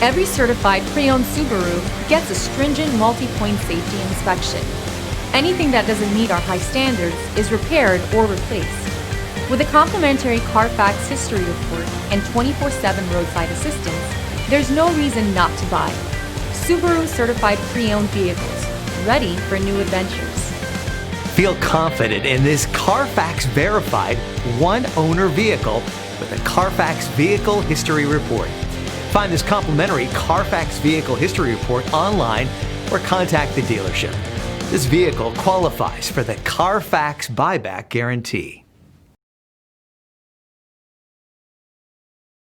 Every certified pre-owned Subaru gets a stringent multi-point safety inspection. Anything that doesn't meet our high standards is repaired or replaced. With a complimentary CARFAX history report and 24/7 roadside assistance, there's no reason not to buy. Subaru certified pre-owned vehicles, ready for new adventures. Feel confident in this CARFAX verified one-owner vehicle with a CARFAX Vehicle History Report. Find this complimentary CARFAX Vehicle History Report online or contact the dealership. This vehicle qualifies for the CARFAX buyback guarantee.